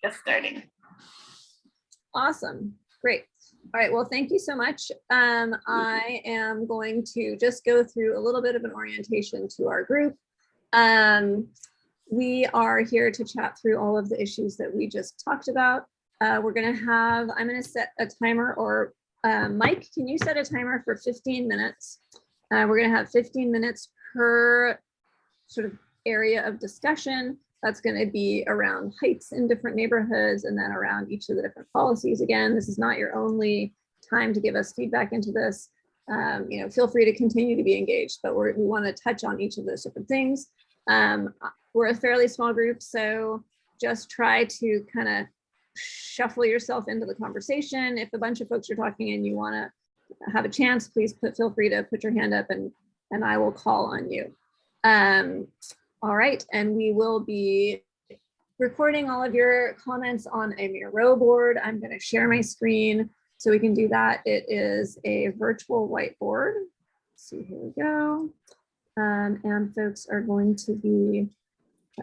just starting. Awesome. Great. All right. Well, thank you so much. I am going to just go through a little bit of an orientation to our group. We are here to chat through all of the issues that we just talked about. We're going to have, I'm going to set a timer, or Mike, can you set a timer for 15 minutes? We're going to have 15 minutes per sort of area of discussion. That's going to be around heights in different neighborhoods and then around each of the different policies. Again, this is not your only time to give us feedback into this. Feel free to continue to be engaged, but we want to touch on each of those different things. We're a fairly small group, so just try to kind of shuffle yourself into the conversation. If a bunch of folks are talking and you want to have a chance, please feel free to put your hand up and I will call on you. All right, and we will be recording all of your comments on a Miro board. I'm going to share my screen so we can do that. It is a virtual whiteboard. Let's see, here we go. And folks are going to be,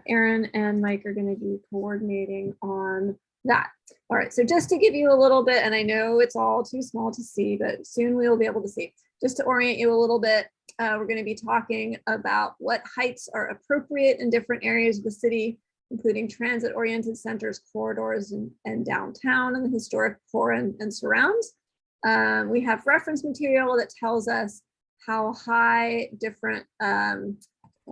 Aaron and Mike are going to be coordinating on that. All right, so just to give you a little bit, and I know it's all too small to see, but soon we'll be able to see. Just to orient you a little bit, we're going to be talking about what heights are appropriate in different areas of the city, including transit-oriented centers, corridors, and downtown and the historic core and surrounds. We have reference material that tells us how high different, I'm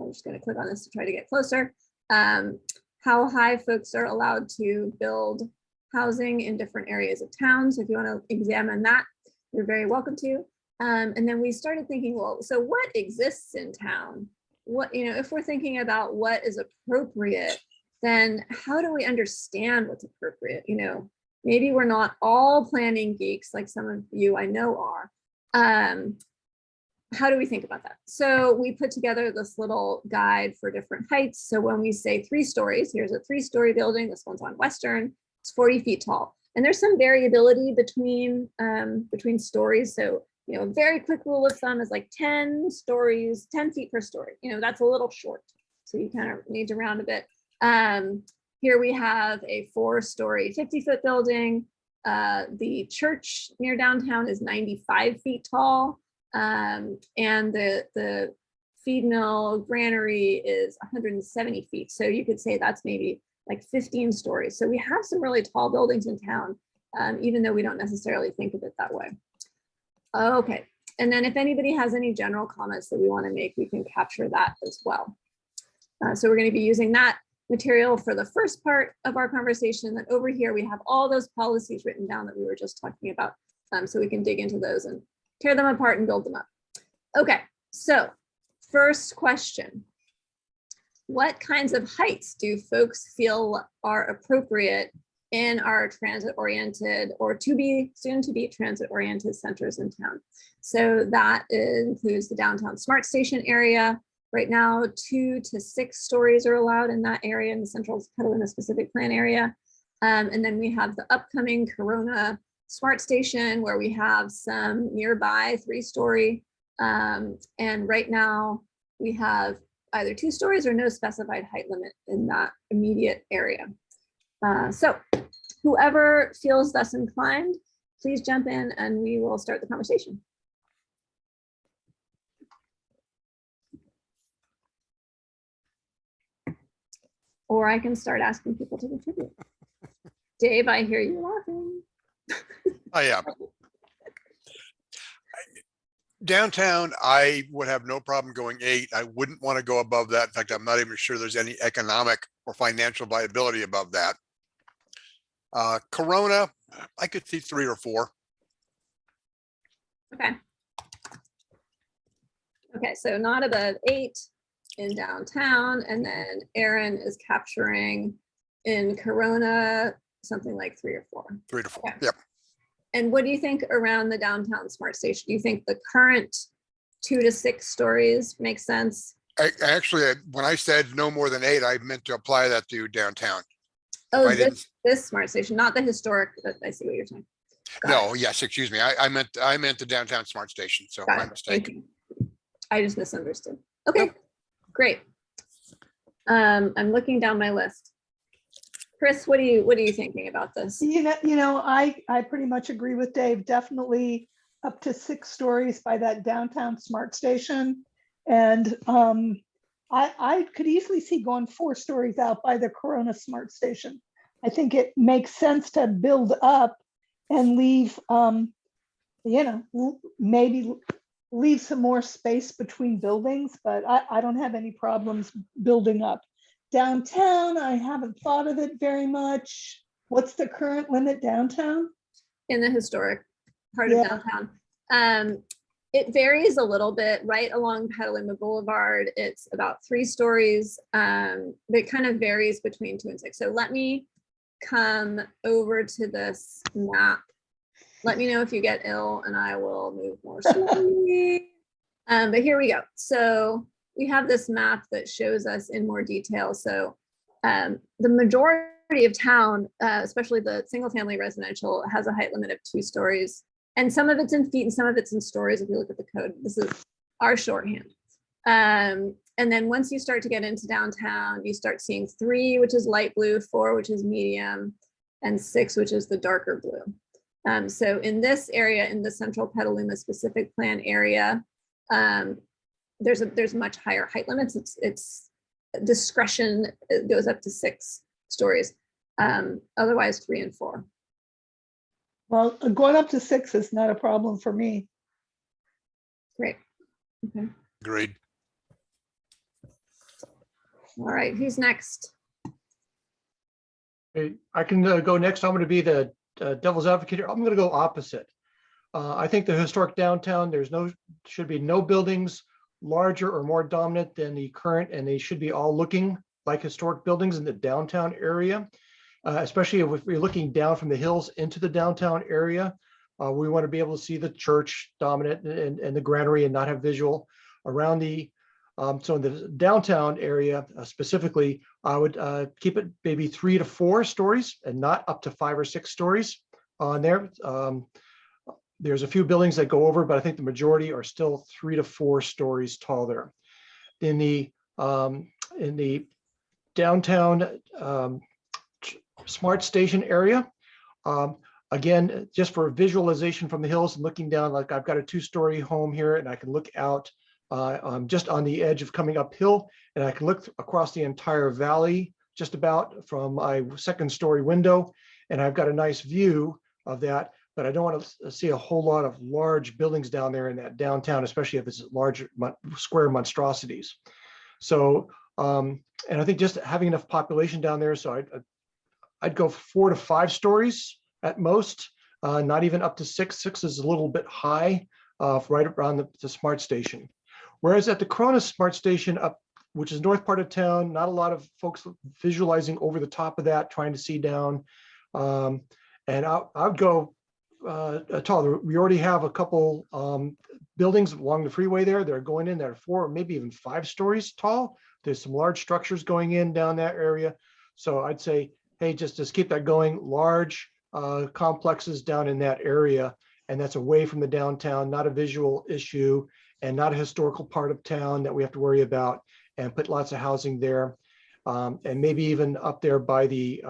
just going to click on this to try to get closer, how high folks are allowed to build housing in different areas of town. So if you want to examine that, you're very welcome to. And then we started thinking, well, so what exists in town? What, if we're thinking about what is appropriate, then how do we understand what's appropriate? Maybe we're not all planning geeks like some of you I know are. How do we think about that? So we put together this little guide for different heights. So when we say 3 stories, here's a 3-story building. This one's on Western. It's 40 feet tall. And there's some variability between stories. So, a very quick rule of thumb is like 10 stories, 10 feet per story. That's a little short. So you kind of need to round a bit. Here we have a 4-story, 50-foot building. The church near downtown is 95 feet tall. And the feed mill granary is 170 feet. So you could say that's maybe like 15 stories. So we have some really tall buildings in town, even though we don't necessarily think of it that way. Okay, and then if anybody has any general comments that we want to make, we can capture that as well. So we're going to be using that material for the first part of our conversation. Then over here, we have all those policies written down that we were just talking about. So we can dig into those and tear them apart and build them up. Okay, so first question. What kinds of heights do folks feel are appropriate in our transit-oriented or soon to be transit-oriented centers in town? So that includes the downtown Smart Station area. Right now, 2 to 6 stories are allowed in that area in the Central Catalina Specific Plan area. And then we have the upcoming Corona Smart Station where we have some nearby 3-story. And right now we have either 2 stories or no specified height limit in that immediate area. So whoever feels thus inclined, please jump in and we will start the conversation. Or I can start asking people to contribute. Dave, I hear you laughing. I am. Downtown, I would have no problem going 8. I wouldn't want to go above that. In fact, I'm not even sure there's any economic or financial viability above that. Corona, I could see 3 or 4. Okay. Okay, so not above 8 in downtown, and then Aaron is capturing in Corona something like 3 or 4. 3 to 4. Okay. Yep. And what do you think around the downtown Smart Station? Do you think the current 2 to 6 stories makes sense? Actually, when I said no more than 8, I meant to apply that to downtown. Oh, this Smart Station, not the historic. I see what you're saying. No, yes, excuse me. I meant the downtown Smart Station. So my mistake. I just misunderstood. Okay, great. I'm looking down my list. Chris, what are you thinking about this? I pretty much agree with Dave. Definitely up to 6 stories by that downtown smart station. And I could easily see going 4 stories out by the Corona smart station. I think it makes sense to build up and leave, maybe leave some more space between buildings, but I don't have any problems building up. Downtown, I haven't thought of it very much. What's the current limit downtown? In the historic part of downtown. It varies a little bit. Right along Petaluma Boulevard, it's about 3 stories. It kind of varies between 2 and 6. So let me come over to this map. Let me know if you get ill and I will move more slowly. But here we go. So we have this map that shows us in more detail. So the majority of town, especially the single family residential, has a height limit of 2 stories. And some of it's in feet and some of it's in stories. If you look at the code, this is our shorthand. And then once you start to get into downtown, you start seeing 3, which is light blue, 4, which is medium, and 6, which is the darker blue. So in this area, in the central Petaluma specific plan area, there's much higher height limits. It's discretion, it goes up to 6 stories. Otherwise 3 and 4. Well, going up to 6 is not a problem for me. Great. Okay. Agreed. All right, who's next? Hey, I can go next. I'm going to be the devil's advocate here. I'm going to go opposite. I think the historic downtown, should be no buildings larger or more dominant than the current, and they should be all looking like historic buildings in the downtown area. Especially if we're looking down from the hills into the downtown area. We want to be able to see the church dominant and the granary and not have visual around the, so in the downtown area specifically, I would keep it maybe 3 to 4 stories and not up to 5 or 6 stories on there. There's a few buildings that go over, but I think the majority are still 3 to 4 stories tall there. In the downtown smart station area, again, just for visualization from the hills and looking down, like I've got a 2-story home here and I can look out just on the edge of coming uphill, and I can look across the entire valley just about from my 2nd-story window, and I've got a nice view of that. But I don't want to see a whole lot of large buildings down there in that downtown, especially if it's large square monstrosities. So, and I think just having enough population down there, so I'd go 4 to 5 stories at most, not even up to 6. 6 is a little bit high, right around the smart station. Whereas at the Corona smart station up, which is north part of town, not a lot of folks visualizing over the top of that, trying to see down. And I'd go taller. We already have a couple buildings along the freeway there. They're going in there 4 or maybe even 5 stories tall. There's some large structures going in down that area. So I'd say, hey, just keep that going. Large complexes down in that area, and that's away from the downtown, not a visual issue and not a historical part of town that we have to worry about, and put lots of housing there. And maybe even up there by the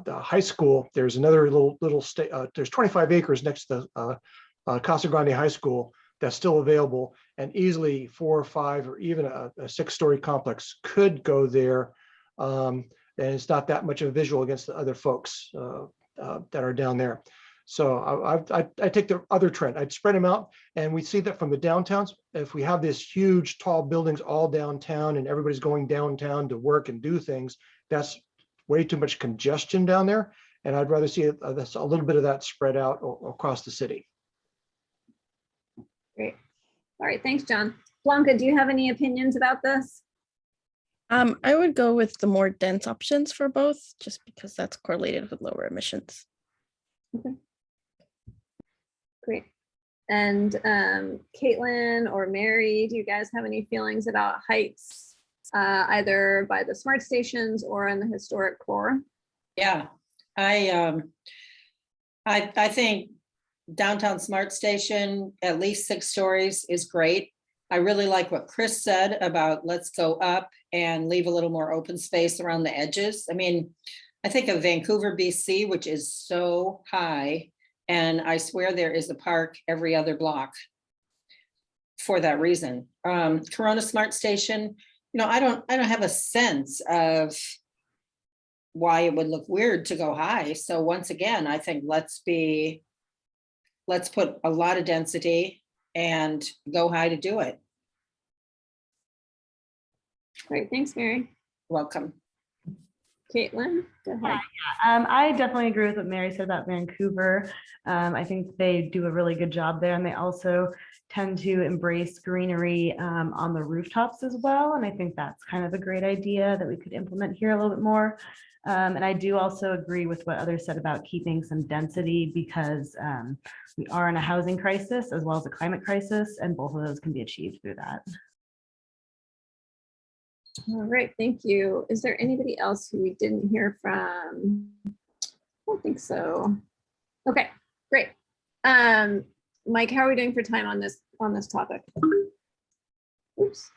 high school, there's another little state, there's 25 acres next to the Casa Grande High School that's still available, and easily 4 or 5 or even a 6-story complex could go there. And it's not that much of a visual against the other folks that are down there. So I take the other trend. I'd spread them out, and we see that from the downtowns. If we have this huge tall buildings all downtown and everybody's going downtown to work and do things, that's way too much congestion down there. And I'd rather see a little bit of that spread out across the city. Great. All right, thanks, John. Blanca, do you have any opinions about this? I would go with the more dense options for both, just because that's correlated with lower emissions. Okay. Great. And Caitlin or Mary, do you guys have any feelings about heights, either by the smart stations or in the historic core? Yeah, I think downtown smart station, at least 6 stories is great. I really like what Chris said about let's go up and leave a little more open space around the edges. I mean, I think of Vancouver, BC, which is so high. And I swear there is a park every other block for that reason. Corona Smart Station, I don't have a sense of why it would look weird to go high. So once again, I think let's put a lot of density and go high to do it. Great, thanks, Mary. Welcome. Caitlin, go ahead. I definitely agree with what Mary said about Vancouver. I think they do a really good job there, and they also tend to embrace greenery on the rooftops as well. And I think that's kind of a great idea that we could implement here a little bit more. And I do also agree with what others said about keeping some density, because we are in a housing crisis as well as a climate crisis, and both of those can be achieved through that. All right, thank you. Is there anybody else who we didn't hear from? I don't think so. Okay, great. Mike, how are we doing for time on this topic? Oops.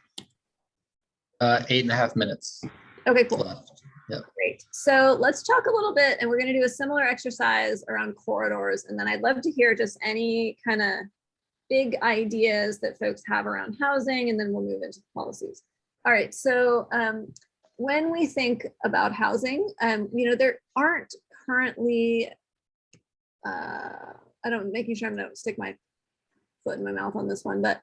8.5 minutes Okay, cool. left. Yep. Great. So let's talk a little bit, and we're going to do a similar exercise around corridors. And then I'd love to hear just any kind of big ideas that folks have around housing, and then we'll move into policies. All right. So when we think about housing, there aren't currently, making sure I'm going to stick my foot in my mouth on this one, but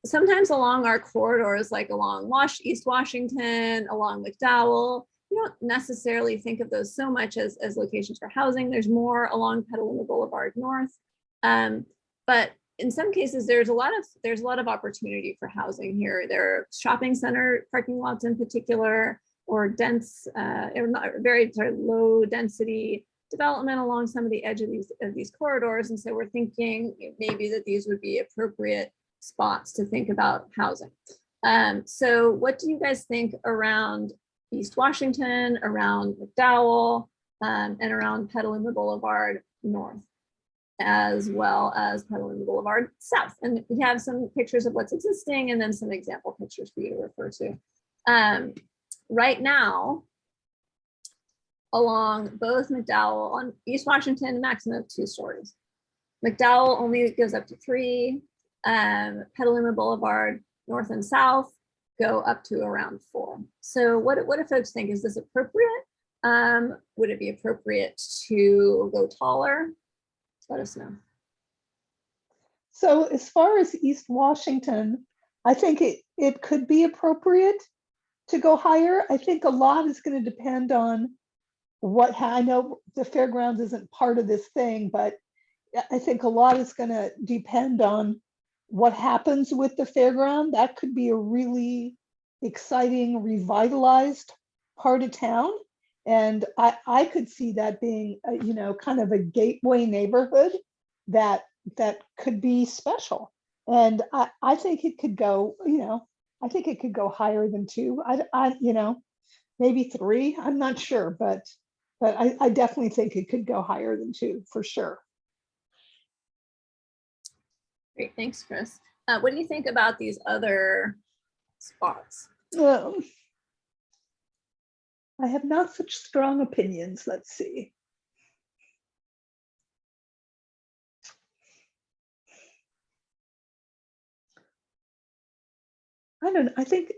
sometimes along our corridors, like along East Washington, along McDowell, you don't necessarily think of those so much as locations for housing. There's more along Petaluma Boulevard North. But in some cases, there's a lot of opportunity for housing here. There are shopping center parking lots in particular, or dense, very sort of low density development along some of the edge of these corridors. And so we're thinking maybe that these would be appropriate spots to think about housing. So what do you guys think around East Washington, around McDowell, and around Petaluma Boulevard North, as well as Petaluma Boulevard South? And we have some pictures of what's existing and then some example pictures for you to refer to. Right now, along both McDowell, on East Washington, a maximum of 2 stories. McDowell only goes up to 3. Petaluma Boulevard North and South go up to around 4. So what do folks think? Is this appropriate? Would it be appropriate to go taller? Let us know. So as far as East Washington, I think it could be appropriate to go higher. I think a lot is going to depend on I know the fairgrounds isn't part of this thing, but I think a lot is going to depend on what happens with the fairground. That could be a really exciting, revitalized part of town. And I could see that being, kind of a gateway neighborhood that could be special. And I think it could go, I think it could go higher than 2. Maybe 3. I'm not sure, but I definitely think it could go higher than 2 for sure. Great, thanks, Chris. What do you think about these other spots? I have not such strong opinions. Let's see. I don't know. I think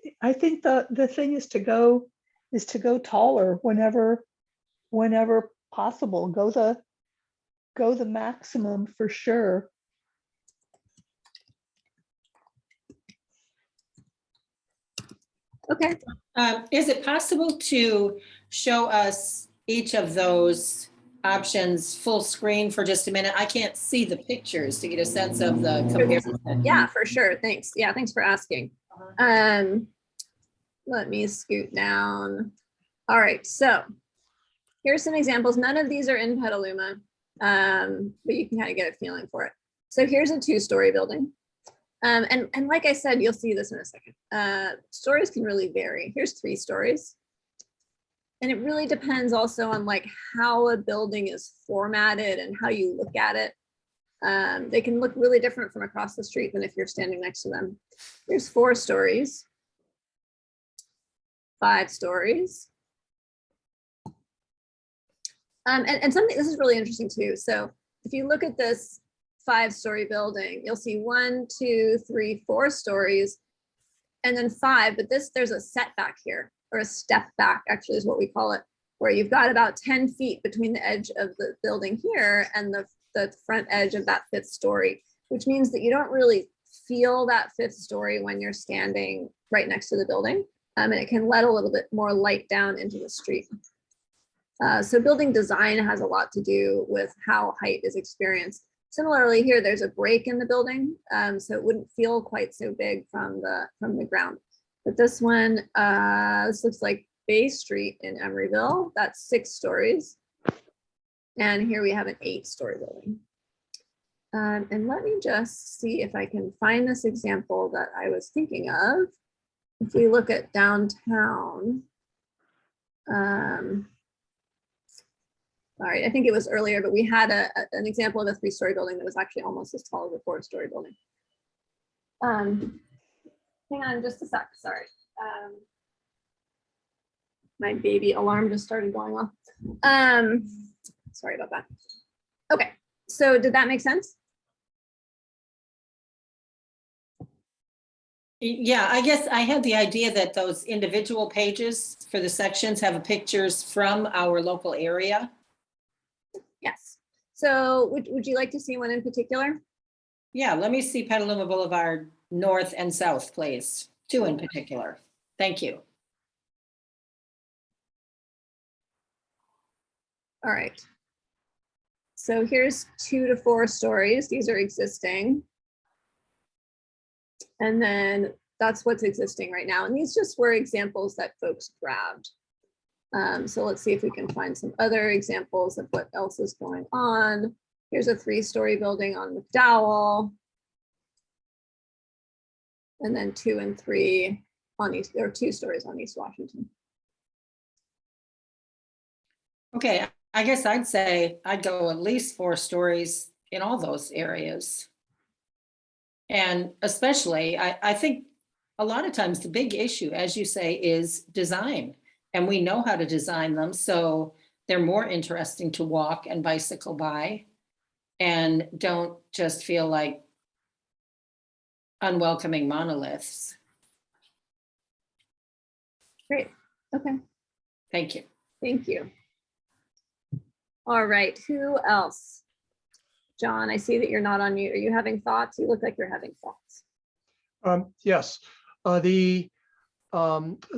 the thing is to go taller whenever possible. Go the maximum for sure. Okay. Is it possible to show us each of those options full screen for just a minute? I can't see the pictures to get a sense of the comparison. Yeah, for sure. Thanks. Yeah, thanks for asking. Let me scoot down. All right, so here's some examples. None of these are in Petaluma, but you can kind of get a feeling for it. So here's a 2-story building. And like I said, you'll see this in a second. Stories can really vary. Here's 3 stories. And it really depends also on like how a building is formatted and how you look at it. They can look really different from across the street than if you're standing next to them. Here's 4 stories, 5 stories, And something, this is really interesting too. So if you look at this 5-story building, you'll see 1, 2, 3, 4 stories, and then 5, but there's a setback here, or a step back actually is what we call it, where you've got about 10 feet between the edge of the building here and the front edge of that 5th story, which means that you don't really feel that 5th story when you're standing right next to the building. And it can let a little bit more light down into the street. So building design has a lot to do with how height is experienced. Similarly here, there's a break in the building, so it wouldn't feel quite so big from the ground. But this one, this looks like Bay Street in Emeryville. That's 6 stories. And here we have an 8-story building. And let me just see if I can find this example that I was thinking of. If we look at downtown, all right, I think it was earlier, but we had an example of a 3-story building that was actually almost as tall as a 4-story building. Hang on just a sec, sorry. My baby alarm just started going off. Sorry about that. Okay, so did that make sense? Yeah, I guess I had the idea that those individual pages for the sections have pictures from our local area. Yes. So would you like to see one in particular? Yeah, let me see Petaluma Boulevard North and South, please. 2 in particular. Thank you. All right. So here's 2 to 4 stories. These are existing. And then that's what's existing right now. And these just were examples that folks grabbed. So let's see if we can find some other examples of what else is going on. Here's a 3-story building on McDowell. And then 2 and 3 on East, there are 2 stories on East Washington. Okay, I guess I'd say I'd go at least 4 stories in all those areas. And especially, I think a lot of times the big issue, as you say, is design. And we know how to design them, so they're more interesting to walk and bicycle by and don't just feel like unwelcoming monoliths. Great, okay. Thank you. Thank you. All right, who else? John, I see that you're not on mute. Are you having thoughts? You look like you're having thoughts. Yes, the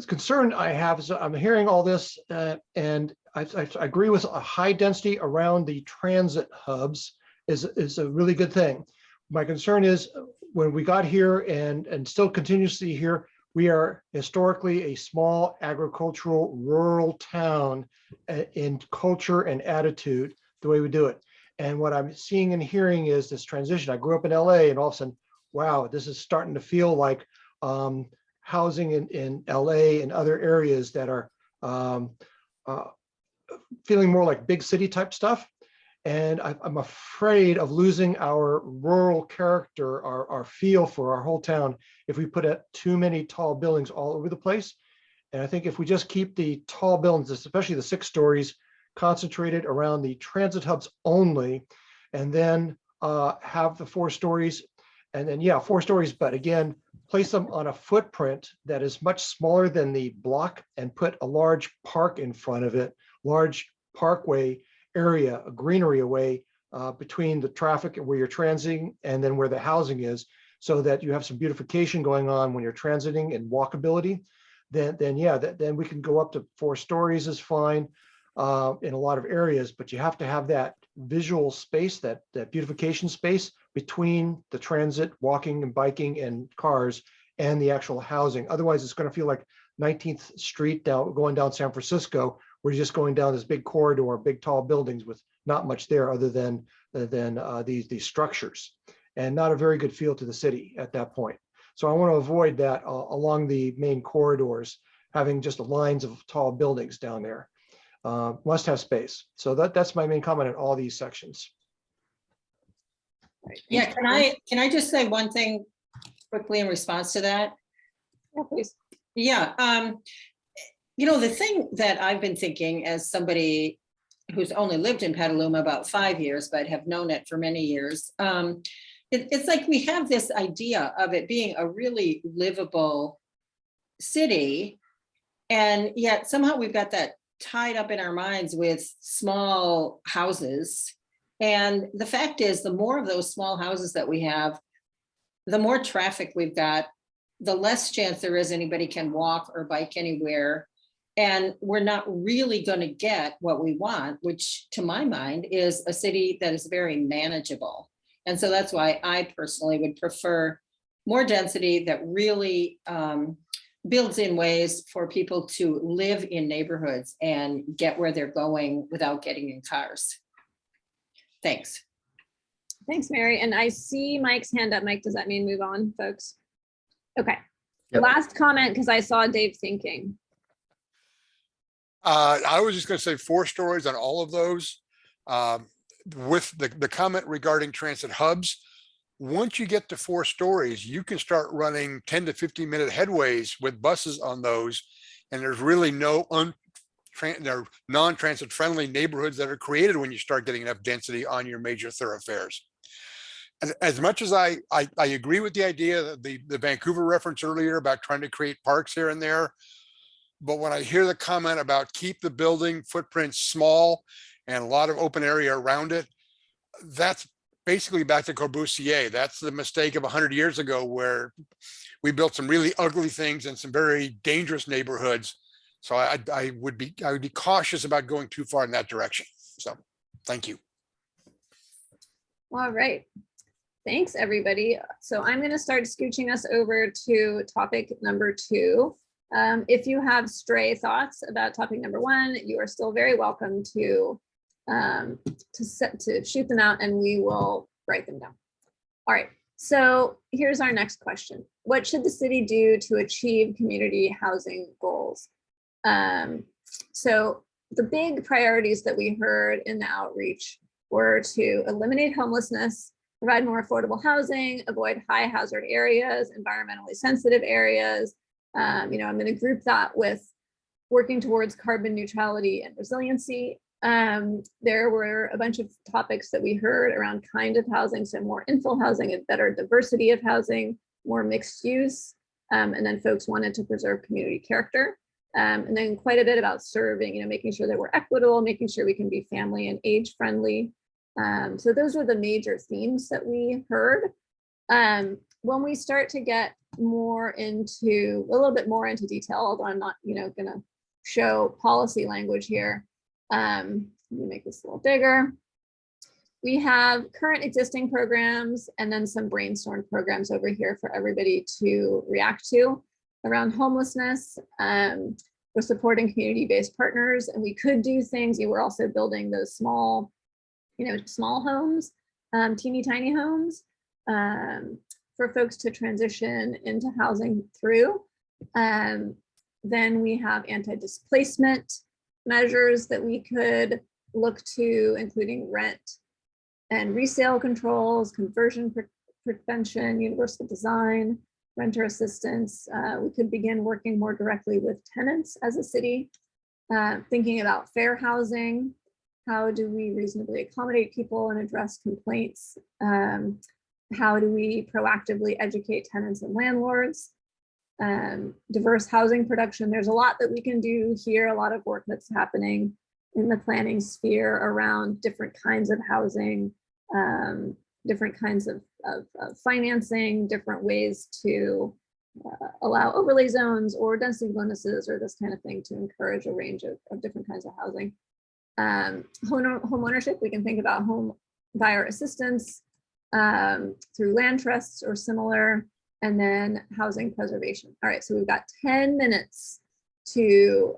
concern I have is I'm hearing all this and I agree with a high density around the transit hubs is a really good thing. My concern is when we got here and still continuously here, we are historically a small agricultural rural town in culture and attitude, the way we do it. And what I'm seeing and hearing is this transition. I grew up in LA and all of a sudden, wow, this is starting to feel like housing in LA and other areas that are feeling more like big city type stuff. And I'm afraid of losing our rural character, our feel for our whole town if we put up too many tall buildings all over the place. And I think if we just keep the tall buildings, especially the 6 stories, concentrated around the transit hubs only, and then have the 4 stories, and then, yeah, 4 stories, but again, place them on a footprint that is much smaller than the block and put a large park in front of it, large parkway area, a greenery away between the traffic and where you're transiting and then where the housing is, so that you have some beautification going on when you're transiting and walkability. Then yeah, then we can go up to 4 stories is fine in a lot of areas, but you have to have that visual space, that beautification space between the transit, walking and biking and cars and the actual housing. Otherwise, it's going to feel like 19th Street going down San Francisco, where you're just going down this big corridor, big tall buildings with not much there other than these structures, and not a very good feel to the city at that point. So I want to avoid that along the main corridors, having just lines of tall buildings down there. Must have space. So that's my main comment on all these sections. Yeah, can I just say one thing quickly in response to that? Yeah, please. Yeah, you know, the thing that I've been thinking as somebody who's only lived in Petaluma about 5 years, but have known it for many years. It's like we have this idea of it being a really livable city. And yet somehow we've got that tied up in our minds with small houses. And the fact is, the more of those small houses that we have, the more traffic we've got, the less chance there is anybody can walk or bike anywhere. And we're not really going to get what we want, which to my mind is a city that is very manageable. And so that's why I personally would prefer more density that really builds in ways for people to live in neighborhoods and get where they're going without getting in cars. Thanks. Thanks, Mary. And I see Mike's hand up. Mike, does that mean move on, folks? Okay. Yep. Last comment, because I saw Dave thinking. I was just going to say 4 stories on all of those. With the comment regarding transit hubs, once you get to 4 stories, you can start running 10 to 15 minute headways with buses on those. And there's really no non-transit friendly neighborhoods that are created when you start getting enough density on your major thoroughfares. As much as I agree with the idea that the Vancouver reference earlier about trying to create parks here and there, but when I hear the comment about keep the building footprint small and a lot of open area around it, that's basically back to Corbusier. That's the mistake of 100 years ago, where we built some really ugly things in some very dangerous neighborhoods. So I would be cautious about going too far in that direction. So thank you. All right. Thanks, everybody. So I'm going to start scooching us over to topic number 2. If you have stray thoughts about topic number 1, you are still very welcome to shoot them out, and we will write them down. All right. So here's our next question. What should the city do to achieve community housing goals? So the big priorities that we heard in the outreach were to eliminate homelessness, provide more affordable housing, avoid high hazard areas, environmentally sensitive areas. I'm going to group that with working towards carbon neutrality and resiliency. There were a bunch of topics that we heard around kind of housing, so more infill housing, a better diversity of housing, more mixed use, and then folks wanted to preserve community character. And then quite a bit about serving, making sure that we're equitable, making sure we can be family and age friendly. So those were the major themes that we heard. When we start to get a little bit more into detail, although I'm not, going to show policy language here. Let me make this a little bigger. We have current existing programs and then some brainstorm programs over here for everybody to react to around homelessness. We're supporting community-based partners, and we could do things. You were also building those small homes, teeny tiny homes for folks to transition into housing through. Then we have anti-displacement measures that we could look to, including rent and resale controls, conversion prevention, universal design, renter assistance. We could begin working more directly with tenants as a city, thinking about fair housing. How do we reasonably accommodate people and address complaints? How do we proactively educate tenants and landlords? Diverse housing production. There's a lot that we can do here, a lot of work that's happening in the planning sphere around different kinds of housing, different kinds of financing, different ways to allow overlay zones or density bonuses or this kind of thing to encourage a range of different kinds of housing. Home ownership, we can think about home buyer assistance through land trusts or similar, and then housing preservation. All right, so we've got 10 minutes to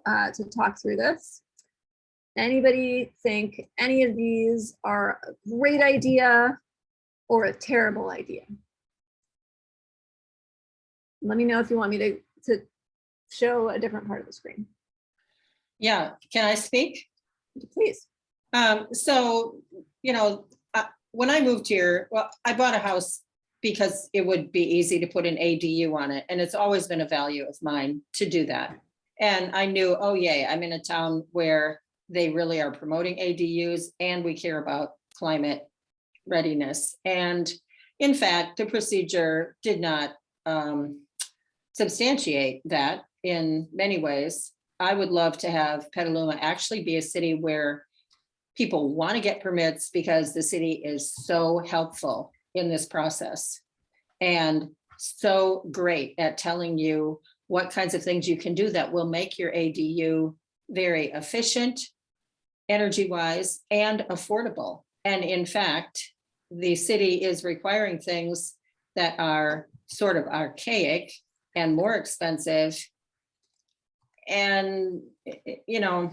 talk through this. Anybody think any of these are a great idea or a terrible idea? Let me know if you want me to show a different part of the screen. Yeah, can I speak? Please. When I moved here, well, I bought a house because it would be easy to put an ADU on it. And it's always been a value of mine to do that. And I knew, oh yay, I'm in a town where they really are promoting ADUs, and we care about climate readiness. And in fact, the procedure did not substantiate that in many ways. I would love to have Petaluma actually be a city where people want to get permits because the city is so helpful in this process and so great at telling you what kinds of things you can do that will make your ADU very efficient, energy-wise, and affordable. And in fact, the city is requiring things that are sort of archaic and more expensive. And, you know,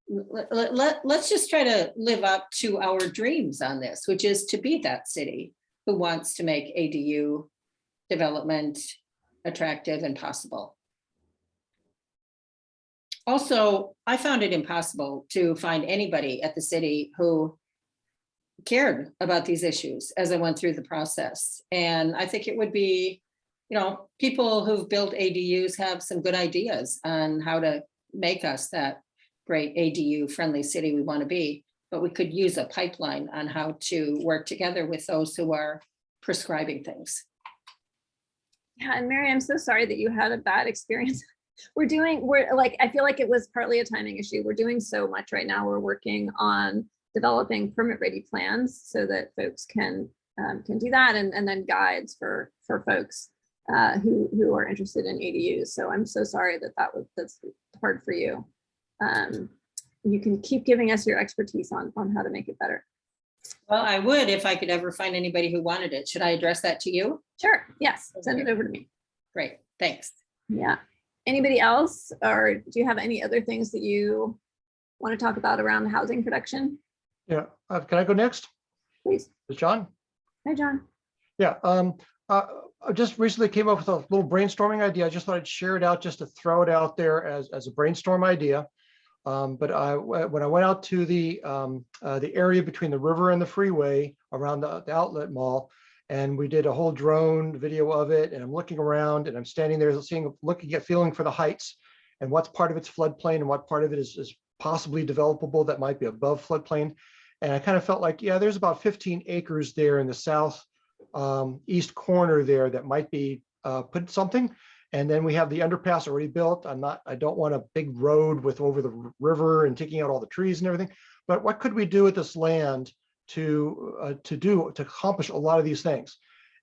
let's just try to live up to our dreams on this, which is to be that city who wants to make ADU development attractive and possible. Also, I found it impossible to find anybody at the city who cared about these issues as I went through the process. And I think it would be, you know, people who've built ADUs have some good ideas on how to make us that great ADU friendly city we want to be, but we could use a pipeline on how to work together with those who are prescribing things. Yeah, and Mary, I'm so sorry that you had a bad experience. We're like, I feel like it was partly a timing issue. We're doing so much right now. We're working on developing permit ready plans so that folks can do that, and then guides for folks who are interested in ADUs. So I'm so sorry that's hard for you. You can keep giving us your expertise on how to make it better. Well, I would if I could ever find anybody who wanted it. Should I address that to you? Sure. Yes. Send it over to me. Great. Thanks. Yeah. Anybody else, or do you have any other things that you want to talk about around housing production? Yeah, can I go next? Please. John? Hi, John. Yeah, I just recently came up with a little brainstorming idea. I just thought I'd share it out just to throw it out there as a brainstorm idea. But when I went out to the area between the river and the freeway around the outlet mall, and we did a whole drone video of it, and I'm looking around and I'm standing there feeling for the heights and what's part of its floodplain and what part of it is possibly developable that might be above floodplain. And I kind of felt like, yeah, there's about 15 acres there in the south east corner there that might be put something. And then we have the underpass already built. I don't want a big road with over the river and taking out all the trees and everything. But what could we do with this land to accomplish a lot of these things?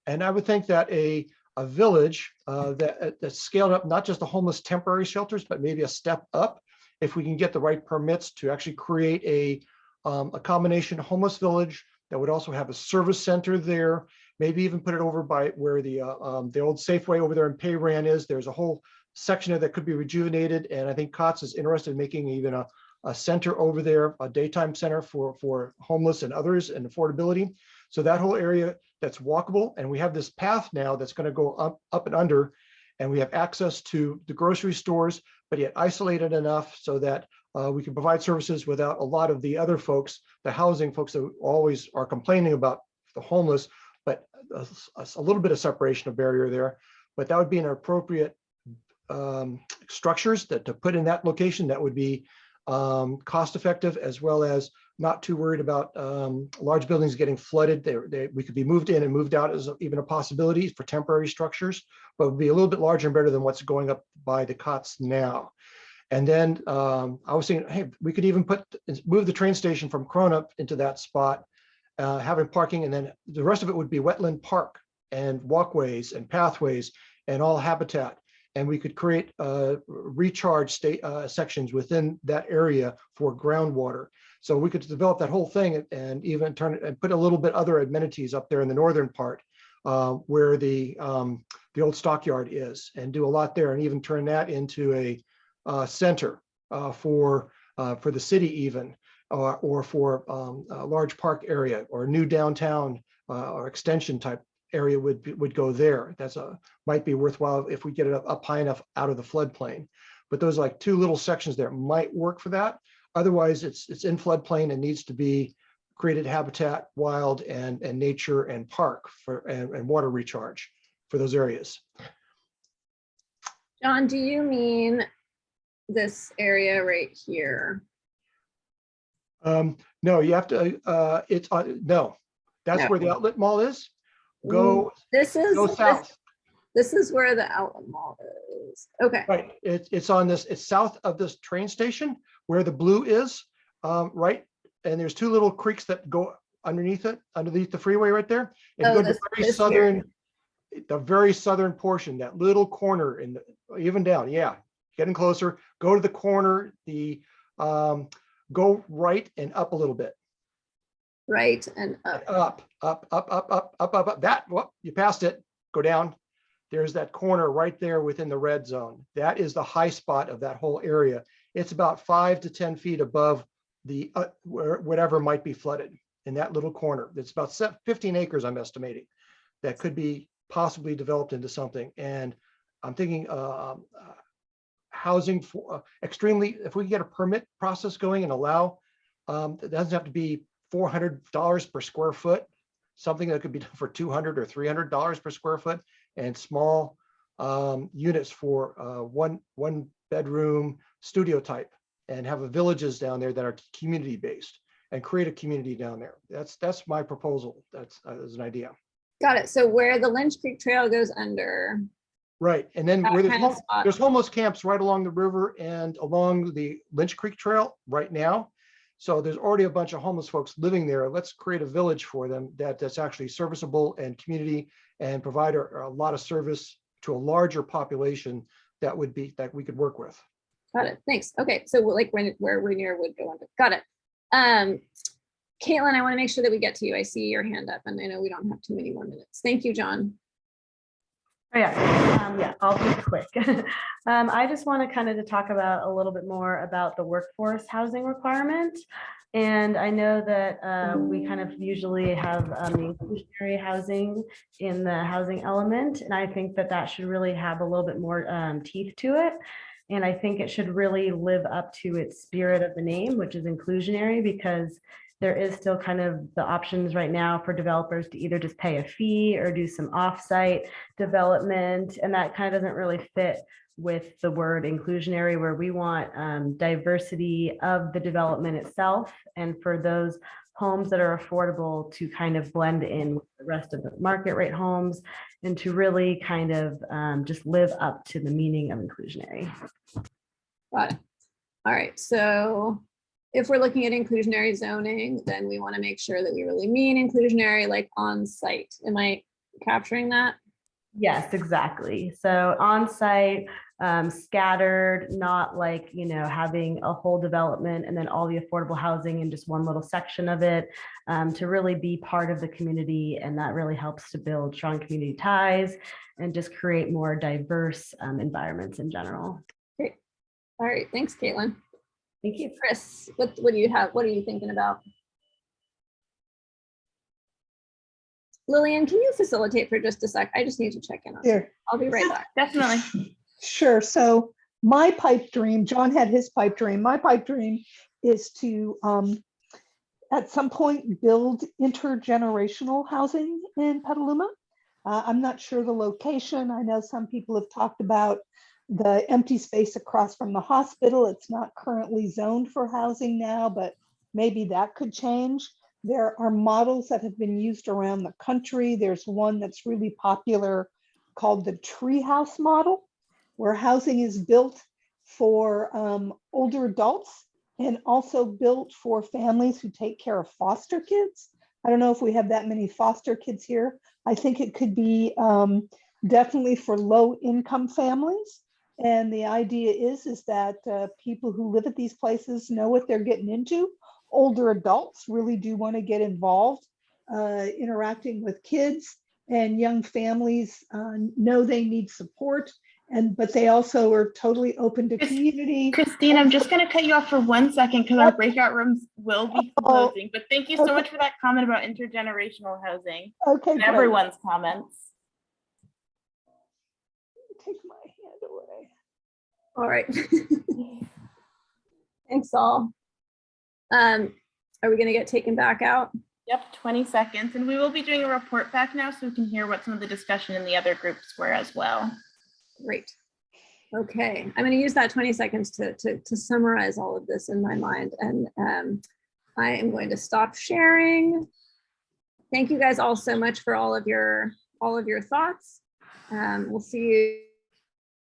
And I would think that a village that's scaled up, not just the homeless temporary shelters, but maybe a step up, if we can get the right permits to actually create a combination homeless village that would also have a service center there. Maybe even put it over by where the old Safeway over there in Payran is. There's a whole section of that could be rejuvenated. And I think COTS is interested in making even a center over there, a daytime center for homeless and others and affordability. So that whole area that's walkable. And we have this path now that's going to go up and under, and we have access to the grocery stores, but yet isolated enough so that we can provide services without a lot of the other folks, the housing folks that always are complaining about the homeless, but a little bit of separation of barrier there. But that would be an appropriate structures to put in that location that would be cost effective, as well as not too worried about large buildings getting flooded. We could be moved in and moved out as even a possibility for temporary structures, but would be a little bit larger and better than what's going up by the COTS now. And then I was saying, hey, we could even move the train station from Cronut into that spot, having parking, and then the rest of it would be wetland park and walkways and pathways and all habitat. And we could create recharge sections within that area for groundwater. So we could develop that whole thing and even turn it and put a little bit other amenities up there in the northern part where the old stockyard is, and do a lot there, and even turn that into a center for the city even, or for a large park area or a new downtown or extension type area would go there. Might be worthwhile if we get it up high enough out of the floodplain. But those like two little sections there might work for that. Otherwise, it's in floodplain and needs to be created habitat, wild and nature and park and water recharge for those areas. John, do you mean this area right here? No, you have to, it's on, no, that's No. where the outlet mall is. Go This is south. this is where the outlet mall is. Okay. Right, it's on this, it's south of this train station where the blue is, right? And there's two little creeks that go underneath it, underneath the freeway right there. If you Oh, go to this- the very this here. southern, the very southern portion, that little corner in the, even down, yeah, getting closer, go to the corner, go right and up a little bit. Right and up. Up. That, well, you passed it, go down. There's that corner right there within the red zone. That is the high spot of that whole area. It's about 5 to 10 feet above the, whatever might be flooded in that little corner. It's about 15 acres, I'm estimating, that could be possibly developed into something. And I'm thinking housing for extremely, if we can get a permit process going and allow, it doesn't have to be $400 per square foot, something that could be done for $200 or $300 per square foot, and small units for one bedroom studio type, and have villages down there that are community based, and create a community down there. That's my proposal. That's as an idea. Got it. So where the Lynch Creek Trail goes under. Right, and then That where kind of spot. there's homeless camps right along the river and along the Lynch Creek Trail right now. So there's already a bunch of homeless folks living there. Let's create a village for them that's actually serviceable and community, and provide a lot of service to a larger population that we could work with. Got it. Thanks. Okay. So like where Rainier would go under. Got it. Caitlin, I want to make sure that we get to you. I see your hand up and I know we don't have too many more minutes. Thank you, John. Oh, yeah, I'll be quick. I just want to kind of to talk about a little bit more about the workforce housing requirement. And I know that we kind of usually have the inclusionary housing in the housing element. And I think that that should really have a little bit more teeth to it. And I think it should really live up to its spirit of the name, which is inclusionary, because there is still kind of the options right now for developers to either just pay a fee or do some offsite development. And that kind of doesn't really fit with the word inclusionary, where we want diversity of the development itself. And for those homes that are affordable to kind of blend in with the rest of the market rate homes, and to really kind of just live up to the meaning of inclusionary. Got it. All right. So if we're looking at inclusionary zoning, then we want to make sure that we really mean inclusionary, like on site. Am I capturing that? Yes, exactly. So on site, scattered, not like, having a whole development and then all the affordable housing in just one little section of it, to really be part of the community. And that really helps to build strong community ties and just create more diverse environments in general. Great. All right. Thanks, Caitlin. Thank you. Chris, what do you have? What are you thinking about? Lillian, can you facilitate for just a sec? I just need to check in on Here. I'll be right back. Definitely. Sure. So my pipe dream, John had his pipe dream. My pipe dream is to, at some point, build intergenerational housing in Petaluma. I'm not sure the location. I know some people have talked about the empty space across from the hospital. It's not currently zoned for housing now, but maybe that could change. There are models that have been used around the country. There's one that's really popular called the treehouse model, where housing is built for older adults and also built for families who take care of foster kids. I don't know if we have that many foster kids here. I think it could be definitely for low income families. And the idea is that people who live at these places know what they're getting into. Older adults really do want to get involved, interacting with kids, and young families know they need support, but they also are totally open to community. Christine, I'm just going to cut you off for 1 second because our breakout rooms will be closing. But thank you so much for that comment about intergenerational housing. Okay, and everyone's comments. Take my hand away. All right. Thanks all. Are we going to get taken back out? Yep, 20 seconds. And we will be doing a report back now so we can hear what some of the discussion in the other groups were as well. Great. Okay, I'm going to use that 20 seconds to summarize all of this in my mind. And I am going to stop sharing. Thank you guys all so much for all of your thoughts. We'll see you